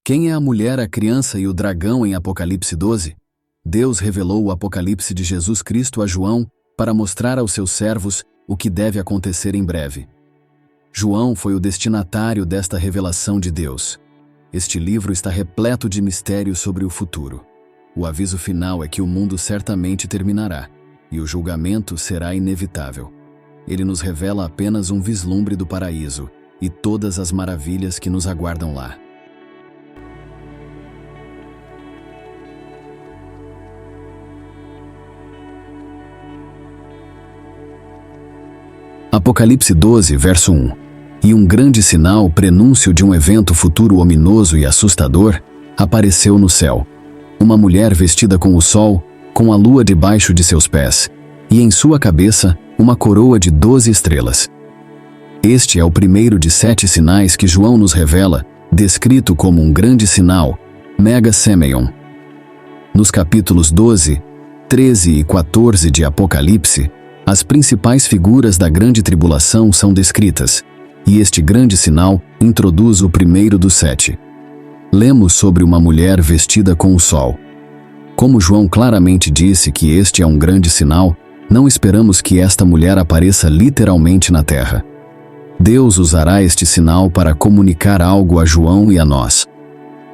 Quem é a mulher, a criança e o dragão em Apocalipse 12? Deus revelou o Apocalipse de Jesus Cristo a João para mostrar aos seus servos o que deve acontecer em breve. João foi o destinatário desta revelação de Deus. Este livro está repleto de mistérios sobre o futuro. O aviso final é que o mundo certamente terminará, e o julgamento será inevitável. Ele nos revela apenas um vislumbre do paraíso e todas as maravilhas que nos aguardam lá. Apocalipse 12, verso 1. E um grande sinal, prenúncio de um evento futuro ominoso e assustador, apareceu no céu. Uma mulher vestida com o sol, com a lua debaixo de seus pés, e em sua cabeça uma coroa de 12 estrelas. Este é o primeiro de 7 sinais que João nos revela, descrito como um grande sinal, Mega Semeion. Nos capítulos 12, 13 e 14 de Apocalipse, as principais figuras da grande tribulação são descritas, e este grande sinal introduz o primeiro dos 7. Lemos sobre uma mulher vestida com o sol. Como João claramente disse que este é um grande sinal, não esperamos que esta mulher apareça literalmente na terra. Deus usará este sinal para comunicar algo a João e a nós.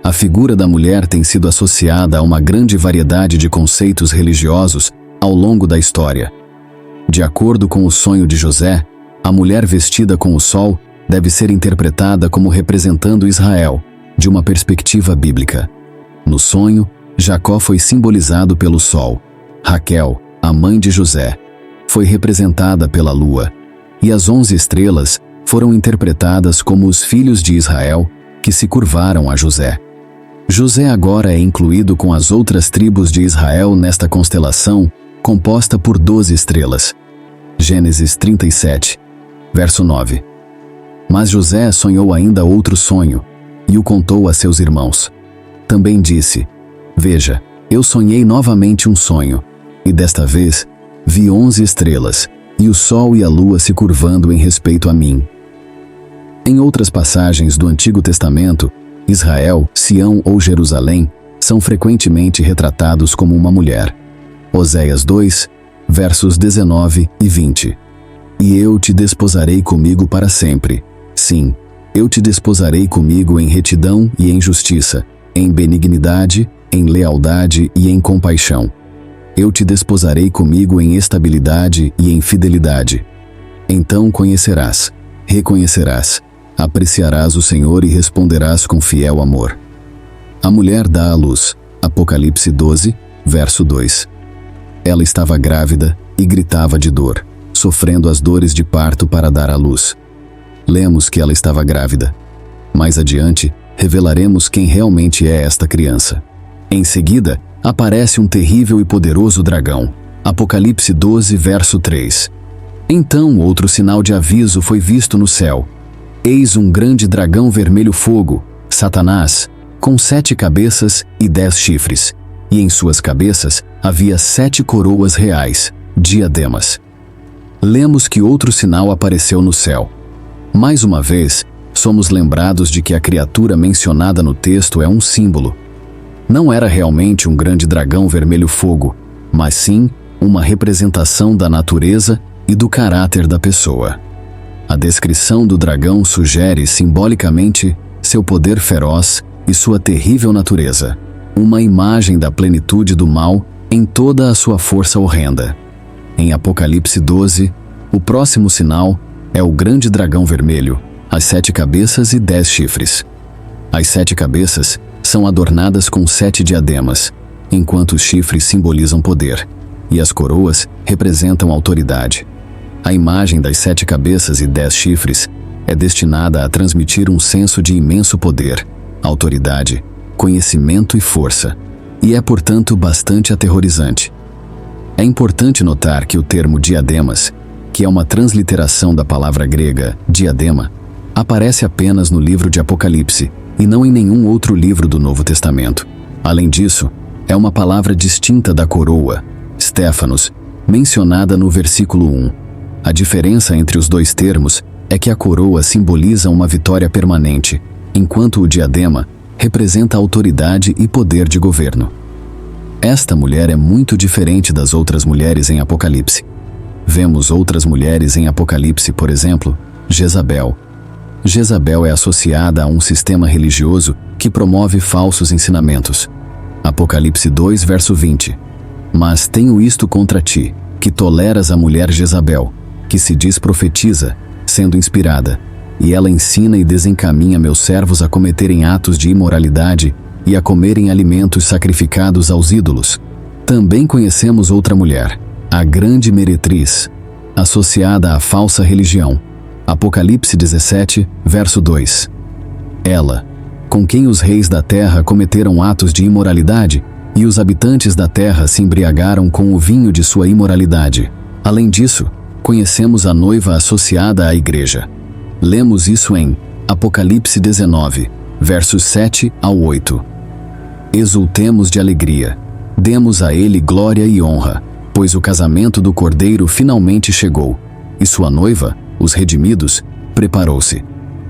A figura da mulher tem sido associada a uma grande variedade de conceitos religiosos ao longo da história. De acordo com o sonho de José, a mulher vestida com o sol deve ser interpretada como representando Israel, de uma perspectiva bíblica. No sonho, Jacó foi simbolizado pelo sol. Raquel, a mãe de José, foi representada pela lua, e as 11 estrelas foram interpretadas como os filhos de Israel que se curvaram a José. José agora é incluído com as outras tribos de Israel nesta constelação composta por 12 estrelas. Gênesis 37, verso 9. Mas José sonhou ainda outro sonho, e o contou a seus irmãos. Também disse: Veja, eu sonhei novamente um sonho, e desta vez vi 11 estrelas, e o sol e a lua se curvando em respeito a mim. Em outras passagens do Antigo Testamento, Israel, Sião ou Jerusalém são frequentemente retratados como uma mulher. Oséias 2, versos 19 e 20. E eu te desposarei comigo para sempre. Sim, eu te desposarei comigo em retidão e em justiça, em benignidade, em lealdade e em compaixão. Eu te desposarei comigo em estabilidade e em fidelidade. Então conhecerás, reconhecerás, apreciarás o Senhor e responderás com fiel amor. A mulher dá à luz. Apocalipse 12, verso 2. Ela estava grávida e gritava de dor, sofrendo as dores de parto para dar à luz. Lemos que ela estava grávida. Mais adiante, revelaremos quem realmente é esta criança. Em seguida, aparece um terrível e poderoso dragão. Apocalipse 12, verso 3. Então outro sinal de aviso foi visto no céu. Eis um grande dragão vermelho fogo, Satanás, com 7 cabeças e 10 chifres, e em suas cabeças havia 7 coroas reais, diademas. Lemos que outro sinal apareceu no céu. Mais uma vez, somos lembrados de que a criatura mencionada no texto é um símbolo. Não era realmente um grande dragão vermelho fogo, mas sim uma representação da natureza e do caráter da pessoa. A descrição do dragão sugere simbolicamente seu poder feroz e sua terrível natureza, uma imagem da plenitude do mal em toda a sua força horrenda. Em Apocalipse 12, o próximo sinal é o grande dragão vermelho, as 7 cabeças e 10 chifres. As 7 cabeças são adornadas com 7 diademas, enquanto os chifres simbolizam poder, e as coroas representam autoridade. A imagem das 7 cabeças e 10 chifres é destinada a transmitir um senso de imenso poder, autoridade, conhecimento e força, e é, portanto, bastante aterrorizante. É importante notar que o termo diademas, que é uma transliteração da palavra grega diadema, aparece apenas no livro de Apocalipse e não em nenhum outro livro do Novo Testamento. Além disso, é uma palavra distinta da coroa, Stéphanos, mencionada no versículo 1. A diferença entre os dois termos é que a coroa simboliza uma vitória permanente, enquanto o diadema representa autoridade e poder de governo. Esta mulher é muito diferente das outras mulheres em Apocalipse. Vemos outras mulheres em Apocalipse, por exemplo, Jezabel. Jezabel é associada a um sistema religioso que promove falsos ensinamentos. Apocalipse 2, verso 20. Mas tenho isto contra ti, que toleras a mulher Jezabel, que se diz profetiza, sendo inspirada, e ela ensina e desencaminha meus servos a cometerem atos de imoralidade e a comerem alimentos sacrificados aos ídolos. Também conhecemos outra mulher, a grande meretriz, associada à falsa religião. Apocalipse 17, verso 2. Ela, com quem os reis da terra cometeram atos de imoralidade, e os habitantes da terra se embriagaram com o vinho de sua imoralidade. Além disso, conhecemos a noiva associada à igreja. Lemos isso em Apocalipse 19, versos 7 ao 8. Exultemos de alegria, demos a ele glória e honra, pois o casamento do Cordeiro finalmente chegou, e sua noiva, os redimidos, preparou-se.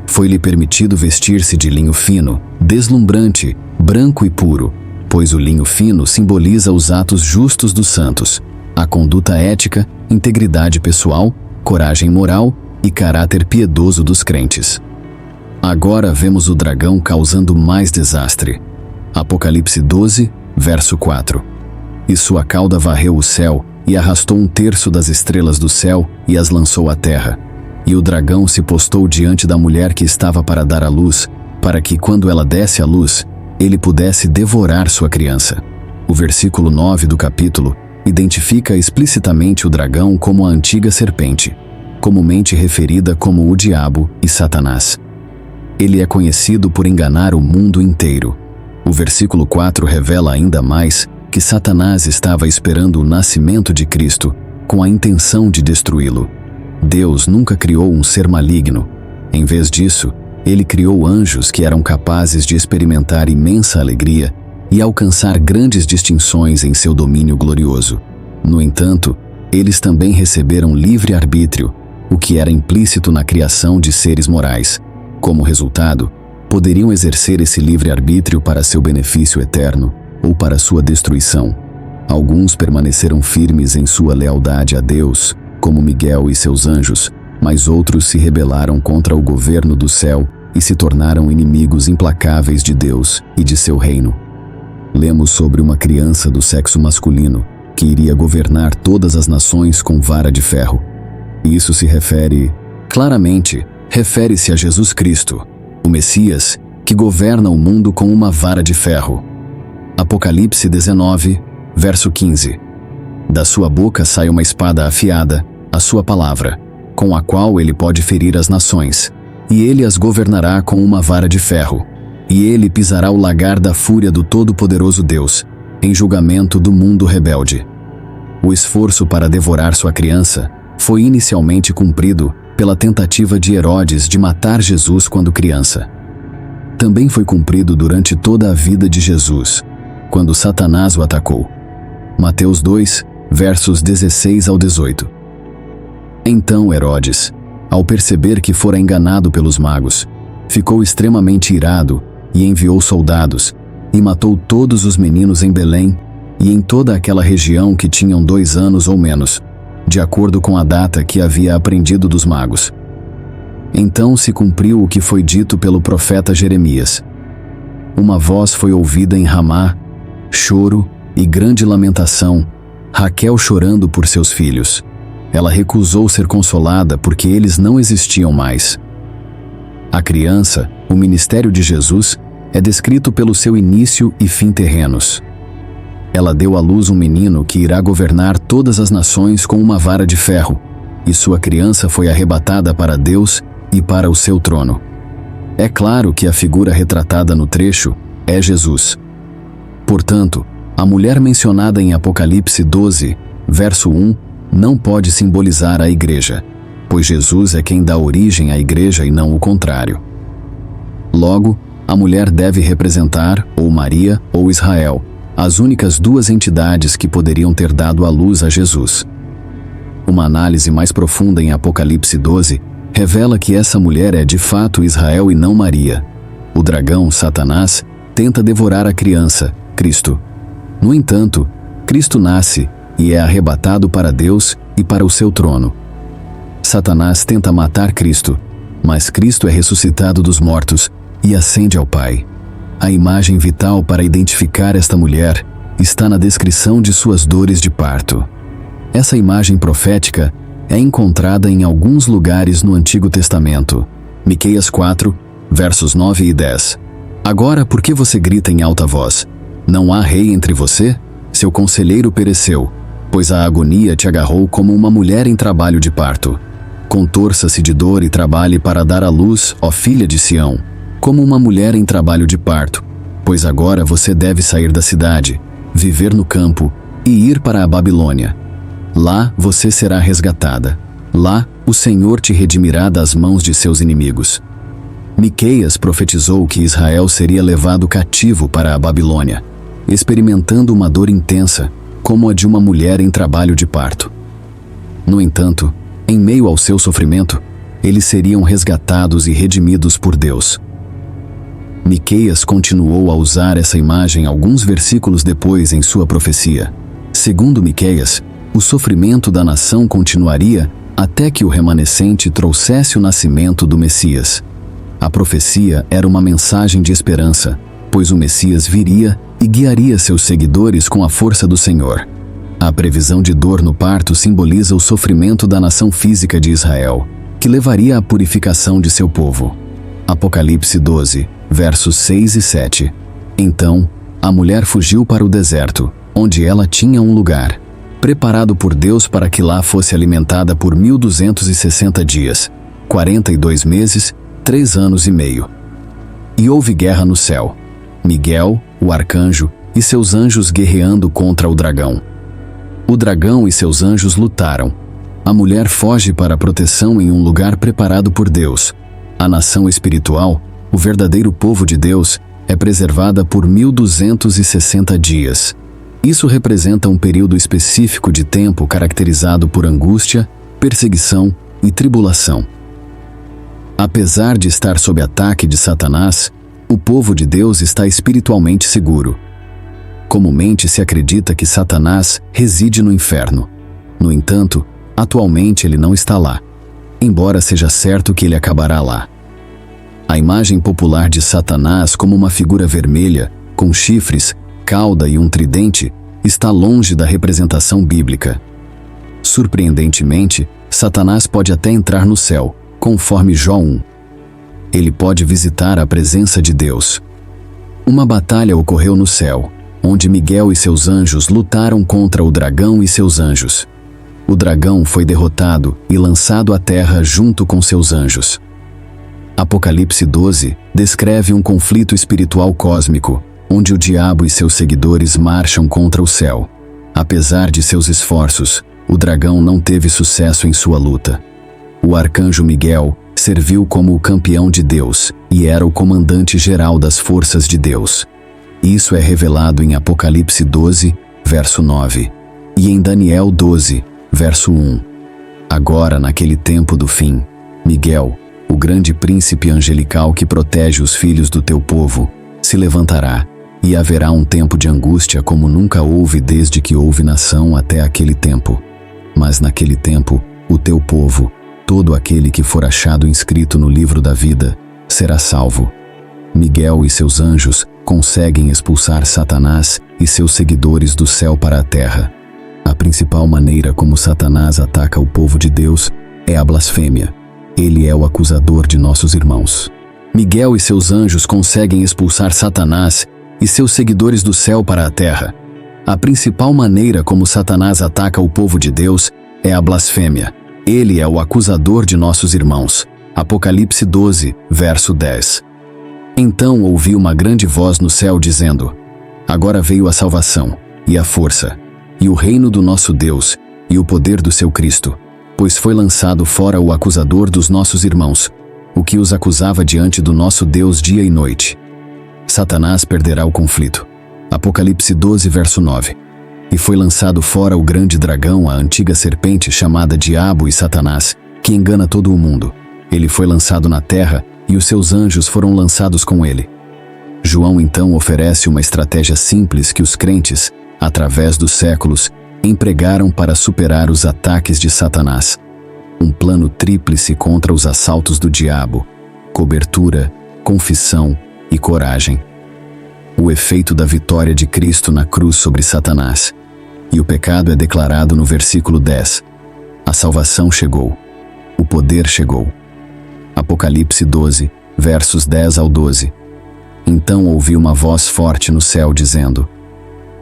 Foi-lhe permitido vestir-se de linho fino, deslumbrante, branco e puro, pois o linho fino simboliza os atos justos dos santos, a conduta ética, integridade pessoal, coragem moral e caráter piedoso dos crentes. Agora vemos o dragão causando mais desastre. Apocalipse 12, verso 4. E sua cauda varreu o céu e arrastou 1/3 das estrelas do céu e as lançou à terra. E o dragão se postou diante da mulher que estava para dar à luz, para que, quando ela desse à luz, ele pudesse devorar sua criança. O versículo 9 do capítulo identifica explicitamente o dragão como a antiga serpente, comumente referida como o diabo e Satanás. Ele é conhecido por enganar o mundo inteiro. O versículo 4 revela ainda mais que Satanás estava esperando o nascimento de Cristo com a intenção de destruí-lo. Deus nunca criou um ser maligno. Em vez disso, ele criou anjos que eram capazes de experimentar imensa alegria e alcançar grandes distinções em seu domínio glorioso. No entanto, eles também receberam livre arbítrio, o que era implícito na criação de seres morais. Como resultado, poderiam exercer esse livre arbítrio para seu benefício eterno ou para sua destruição. Alguns permaneceram firmes em sua lealdade a Deus, como Miguel e seus anjos, mas outros se rebelaram contra o governo do céu e se tornaram inimigos implacáveis de Deus e de seu reino. Lemos sobre uma criança do sexo masculino que iria governar todas as nações com vara de ferro. Isso se refere-se a Jesus Cristo, o Messias, que governa o mundo com uma vara de ferro. Apocalipse 19, verso 15. Da sua boca sai uma espada afiada, a sua palavra, com a qual ele pode ferir as nações, e ele as governará com uma vara de ferro, e ele pisará o lagar da fúria do Todo-Poderoso Deus, em julgamento do mundo rebelde. O esforço para devorar sua criança foi inicialmente cumprido pela tentativa de Herodes de matar Jesus quando criança. Também foi cumprido durante toda a vida de Jesus, quando Satanás o atacou. Mateus 2, versos 16 ao 18. Então Herodes, ao perceber que fora enganado pelos magos, ficou extremamente irado e enviou soldados e matou todos os meninos em Belém e em toda aquela região que tinham 2 anos ou menos, de acordo com a data que havia aprendido dos magos. Então se cumpriu o que foi dito pelo profeta Jeremias. Uma voz foi ouvida em Ramá, choro e grande lamentação, Raquel chorando por seus filhos. Ela recusou ser consolada porque eles não existiam mais. A criança, o ministério de Jesus, é descrito pelo seu início e fim terrenos. Ela deu à luz um menino que irá governar todas as nações com uma vara de ferro, e sua criança foi arrebatada para Deus e para o seu trono. É claro que a figura retratada no trecho é Jesus. Portanto, a mulher mencionada em Apocalipse 12, verso 1, não pode simbolizar a igreja, pois Jesus é quem dá origem à igreja e não o contrário. Logo, a mulher deve representar ou Maria ou Israel, as únicas 2 entidades que poderiam ter dado à luz a Jesus. Uma análise mais profunda em Apocalipse 12 revela que essa mulher é de fato Israel e não Maria. O dragão, Satanás, tenta devorar a criança, Cristo. No entanto, Cristo nasce e é arrebatado para Deus e para o seu trono. Satanás tenta matar Cristo, mas Cristo é ressuscitado dos mortos e ascende ao Pai. A imagem vital para identificar esta mulher está na descrição de suas dores de parto. Essa imagem profética é encontrada em alguns lugares no Antigo Testamento. Miqueias 4, versos 9 e 10. Agora, por que você grita em alta voz? Não há rei entre você? Seu conselheiro pereceu, pois a agonia te agarrou como uma mulher em trabalho de parto. Contorça-se de dor e trabalhe para dar à luz, ó filha de Sião, como uma mulher em trabalho de parto, pois agora você deve sair da cidade, viver no campo e ir para a Babilônia. Lá você será resgatada. Lá o Senhor te redimirá das mãos de seus inimigos. Miqueias profetizou que Israel seria levado cativo para a Babilônia, experimentando uma dor intensa, como a de uma mulher em trabalho de parto. No entanto, em meio ao seu sofrimento, eles seriam resgatados e redimidos por Deus. Miqueias continuou a usar essa imagem alguns versículos depois em sua profecia. Segundo Miqueias, o sofrimento da nação continuaria até que o remanescente trouxesse o nascimento do Messias. A profecia era uma mensagem de esperança, pois o Messias viria e guiaria seus seguidores com a força do Senhor. A previsão de dor no parto simboliza o sofrimento da nação física de Israel, que levaria à purificação de seu povo. Apocalipse 12, versos 6 e 7. Então, a mulher fugiu para o deserto, onde ela tinha um lugar, preparado por Deus para que lá fosse alimentada por 1260 dias, 42 meses, 3 anos e meio. E houve guerra no céu. Miguel, o arcanjo, e seus anjos guerreando contra o dragão. O dragão e seus anjos lutaram. A mulher foge para a proteção em um lugar preparado por Deus. A nação espiritual, o verdadeiro povo de Deus, é preservada por 1260 dias. Isso representa um período específico de tempo caracterizado por angústia, perseguição e tribulação. Apesar de estar sob ataque de Satanás, o povo de Deus está espiritualmente seguro. Comumente se acredita que Satanás reside no inferno. No entanto, atualmente ele não está lá, embora seja certo que ele acabará lá. A imagem popular de Satanás como uma figura vermelha, com chifres, cauda e um tridente, está longe da representação bíblica. Surpreendentemente, Satanás pode até entrar no céu, conforme Jó 1. Ele pode visitar a presença de Deus. Uma batalha ocorreu no céu, onde Miguel e seus anjos lutaram contra o dragão e seus anjos. O dragão foi derrotado e lançado à terra junto com seus anjos. Apocalipse 12 descreve um conflito espiritual cósmico, onde o diabo e seus seguidores marcham contra o céu. Apesar de seus esforços, o dragão não teve sucesso em sua luta. O arcanjo Miguel serviu como o campeão de Deus e era o comandante-geral das forças de Deus. Isso é revelado em Apocalipse 12, verso 9, e em Daniel 12, verso 1. Agora, naquele tempo do fim, Miguel, o grande príncipe angelical que protege os filhos do teu povo, se levantará, e haverá um tempo de angústia como nunca houve desde que houve nação até aquele tempo. Mas naquele tempo, o teu povo, todo aquele que for achado inscrito no livro da vida, será salvo. Miguel e seus anjos conseguem expulsar Satanás e seus seguidores do céu para a terra. A principal maneira como Satanás ataca o povo de Deus é a blasfêmia. Ele é o acusador de nossos irmãos. Miguel e seus anjos conseguem expulsar Satanás e seus seguidores do céu para a terra. A principal maneira como Satanás ataca o povo de Deus é a blasfêmia. Ele é o acusador de nossos irmãos. Apocalipse 12, verso 10. Então ouvi uma grande voz no céu dizendo: agora veio a salvação, e a força, e o reino do nosso Deus, e o poder do seu Cristo, pois foi lançado fora o acusador dos nossos irmãos, o que os acusava diante do nosso Deus dia e noite. Satanás perderá o conflito. Apocalipse 12, verso 9. E foi lançado fora o grande dragão, a antiga serpente chamada Diabo e Satanás, que engana todo o mundo. Ele foi lançado na terra, e os seus anjos foram lançados com ele. João então oferece uma estratégia simples que os crentes, através dos séculos, empregaram para superar os ataques de Satanás. Um plano tríplice contra os assaltos do diabo: cobertura, confissão e coragem. O efeito da vitória de Cristo na cruz sobre Satanás. E o pecado é declarado no versículo 10. A salvação chegou. O poder chegou. Apocalipse 12, versos 10 ao 12. Então ouvi uma voz forte no céu dizendo: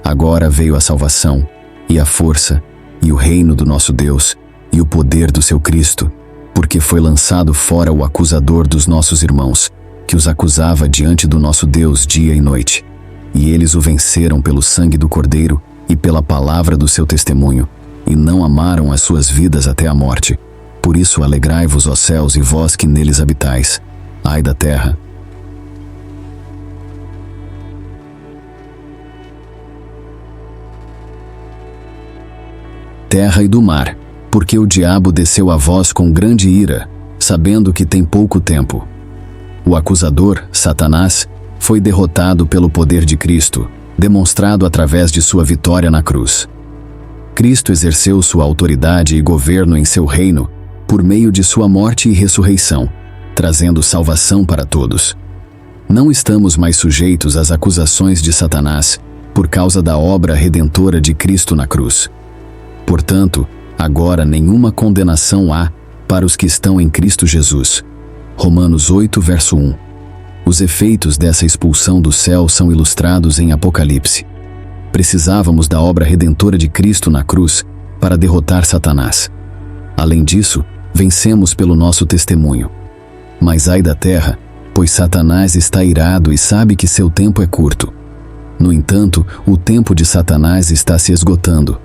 Agora veio a salvação, e a força, e o reino do nosso Deus, e o poder do seu Cristo, porque foi lançado fora o acusador dos nossos irmãos, que os acusava diante do nosso Deus dia e noite. E eles o venceram pelo sangue do Cordeiro e pela palavra do seu testemunho, e não amaram as suas vidas até a morte. Por isso alegrai-vos, ó céus, e vós que neles habitais. Ai da terra! Terra e do mar, porque o diabo desceu a vós com grande ira, sabendo que tem pouco tempo. O acusador, Satanás, foi derrotado pelo poder de Cristo, demonstrado através de sua vitória na cruz. Cristo exerceu sua autoridade e governo em seu reino por meio de sua morte e ressurreição, trazendo salvação para todos. Não estamos mais sujeitos às acusações de Satanás por causa da obra redentora de Cristo na cruz. Portanto, agora nenhuma condenação há para os que estão em Cristo Jesus. Romanos 8, verso 1. Os efeitos dessa expulsão do céu são ilustrados em Apocalipse. Precisávamos da obra redentora de Cristo na cruz para derrotar Satanás. Além disso, vencemos pelo nosso testemunho. Mas ai da terra, pois Satanás está irado e sabe que seu tempo é curto. No entanto, o tempo de Satanás está se esgotando.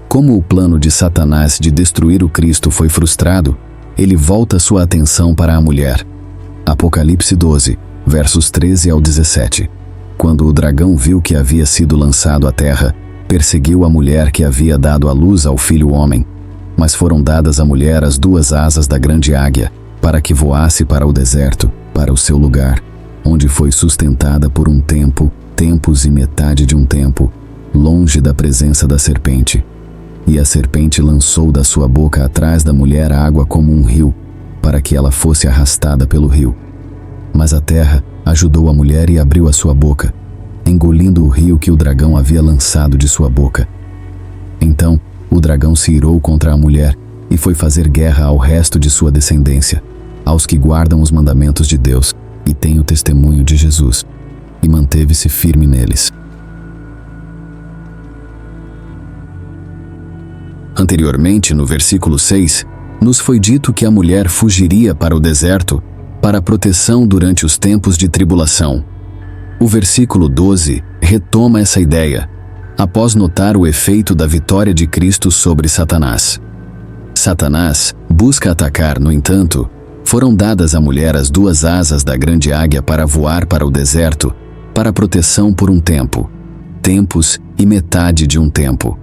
Como o plano de Satanás de destruir o Cristo foi frustrado, ele volta sua atenção para a mulher. Apocalipse 12, versos 13 ao 17. Quando o dragão viu que havia sido lançado à terra, perseguiu a mulher que havia dado à luz ao filho homem. Mas foram dadas à mulher as duas asas da grande águia, para que voasse para o deserto, para o seu lugar, onde foi sustentada por um tempo, tempos e metade de um tempo, longe da presença da serpente. E a serpente lançou da sua boca atrás da mulher água como um rio, para que ela fosse arrastada pelo rio. Mas a terra ajudou a mulher e abriu a sua boca, engolindo o rio que o dragão havia lançado de sua boca. Então o dragão se irou contra a mulher e foi fazer guerra ao resto de sua descendência, aos que guardam os mandamentos de Deus e têm o testemunho de Jesus, e manteve-se firme neles. Anteriormente, no versículo 6, nos foi dito que a mulher fugiria para o deserto para proteção durante os tempos de tribulação. O versículo 12 retoma essa ideia, após notar o efeito da vitória de Cristo sobre Satanás. Satanás busca atacar, no entanto, foram dadas à mulher as duas asas da grande águia para voar para o deserto, para proteção por um tempo, tempos e metade de um tempo.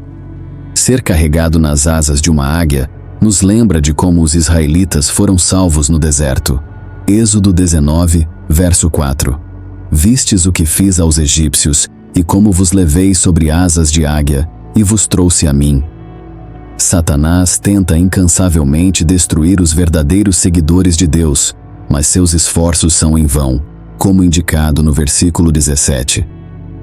Ser carregado nas asas de uma águia nos lembra de como os israelitas foram salvos no deserto. Êxodo 19, verso 4. Vistes o que fiz aos egípcios, e como vos levei sobre asas de águia, e vos trouxe a mim. Satanás tenta incansavelmente destruir os verdadeiros seguidores de Deus, mas seus esforços são em vão, como indicado no versículo 17.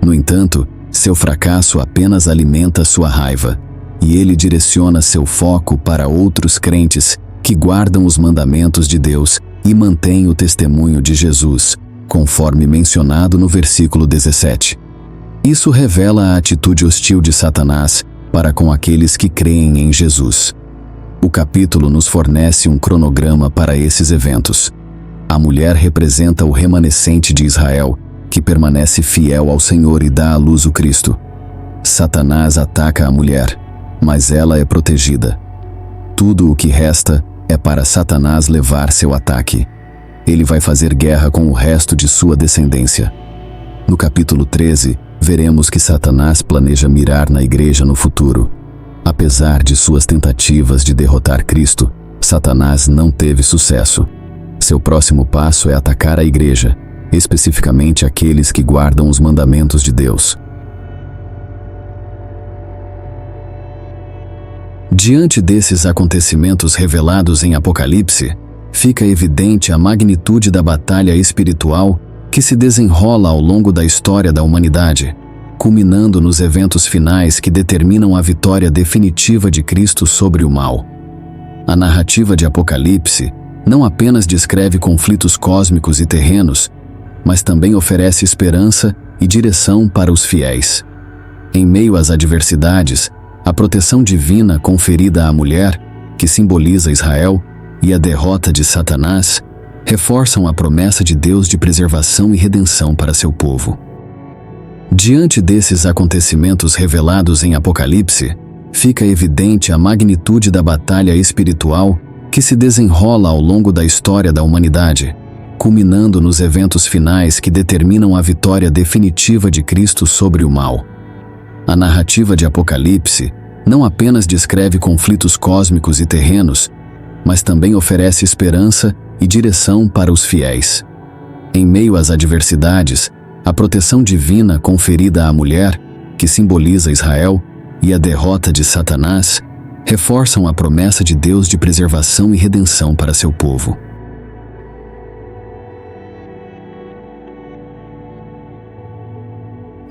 No entanto, seu fracasso apenas alimenta sua raiva, e ele direciona seu foco para outros crentes que guardam os mandamentos de Deus e mantêm o testemunho de Jesus, conforme mencionado no versículo 17. Isso revela a atitude hostil de Satanás para com aqueles que creem em Jesus. O capítulo nos fornece um cronograma para esses eventos. A mulher representa o remanescente de Israel, que permanece fiel ao Senhor e dá à luz o Cristo. Satanás ataca a mulher, mas ela é protegida. Tudo o que resta é para Satanás levar seu ataque. Ele vai fazer guerra com o resto de sua descendência. No capítulo 13, veremos que Satanás planeja mirar na igreja no futuro. Apesar de suas tentativas de derrotar Cristo, Satanás não teve sucesso. Seu próximo passo é atacar a igreja. especificamente aqueles que guardam os mandamentos de Deus. Diante desses acontecimentos revelados em Apocalipse, fica evidente a magnitude da batalha espiritual que se desenrola ao longo da história da humanidade, culminando nos eventos finais que determinam a vitória definitiva de Cristo sobre o mal. A narrativa de Apocalipse não apenas descreve conflitos cósmicos e terrenos, mas também oferece esperança e direção para os fiéis. Em meio às adversidades, a proteção divina conferida à mulher, que simboliza Israel, e a derrota de Satanás, reforçam a promessa de Deus de preservação e redenção para seu povo. Diante desses acontecimentos revelados em Apocalipse, fica evidente a magnitude da batalha espiritual que se desenrola ao longo da história da humanidade, culminando nos eventos finais que determinam a vitória definitiva de Cristo sobre o mal. A narrativa de Apocalipse não apenas descreve conflitos cósmicos e terrenos, mas também oferece esperança e direção para os fiéis. Em meio às adversidades, a proteção divina conferida à mulher, que simboliza Israel, e a derrota de Satanás, reforçam a promessa de Deus de preservação e redenção para seu povo.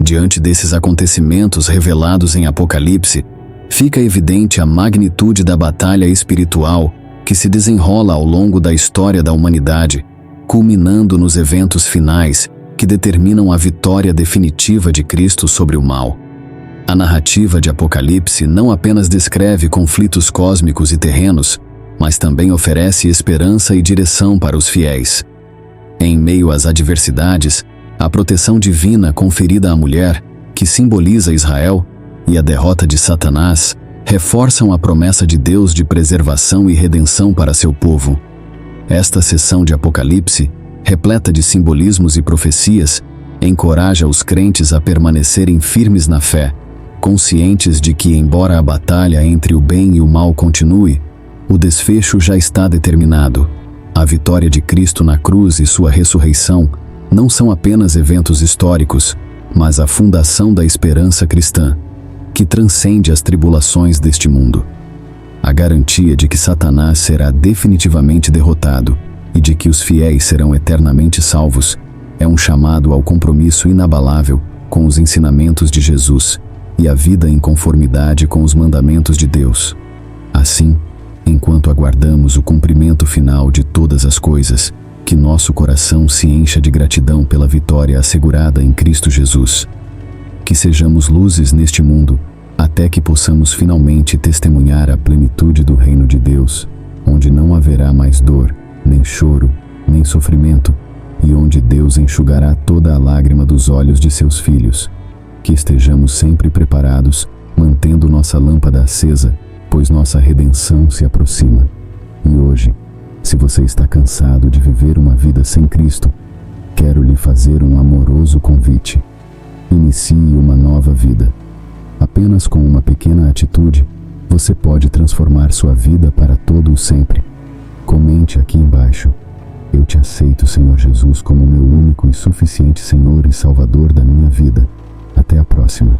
Diante desses acontecimentos revelados em Apocalipse, fica evidente a magnitude da batalha espiritual que se desenrola ao longo da história da humanidade, culminando nos eventos finais que determinam a vitória definitiva de Cristo sobre o mal. A narrativa de Apocalipse não apenas descreve conflitos cósmicos e terrenos, mas também oferece esperança e direção para os fiéis. Em meio às adversidades, a proteção divina conferida à mulher, que simboliza Israel, e a derrota de Satanás, reforçam a promessa de Deus de preservação e redenção para seu povo. Esta seção de Apocalipse, repleta de simbolismos e profecias, encoraja os crentes a permanecerem firmes na fé, conscientes de que, embora a batalha entre o bem e o mal continue, o desfecho já está determinado. A vitória de Cristo na cruz e sua ressurreição não são apenas eventos históricos, mas a fundação da esperança cristã, que transcende as tribulações deste mundo. A garantia de que Satanás será definitivamente derrotado e de que os fiéis serão eternamente salvos é um chamado ao compromisso inabalável com os ensinamentos de Jesus e a vida em conformidade com os mandamentos de Deus. Assim, enquanto aguardamos o cumprimento final de todas as coisas, que nosso coração se encha de gratidão pela vitória assegurada em Cristo Jesus. Que sejamos luzes neste mundo, até que possamos finalmente testemunhar a plenitude do reino de Deus, onde não haverá mais dor, nem choro, nem sofrimento, e onde Deus enxugará toda a lágrima dos olhos de seus filhos. Que estejamos sempre preparados, mantendo nossa lâmpada acesa, pois nossa redenção se aproxima. E hoje, se você está cansado de viver uma vida sem Cristo, quero lhe fazer um amoroso convite. Inicie uma nova vida. Apenas com uma pequena atitude, você pode transformar sua vida para todo o sempre. Comente aqui embaixo: eu te aceito, Senhor Jesus, como meu único e suficiente Senhor e Salvador da minha vida. Até a próxima.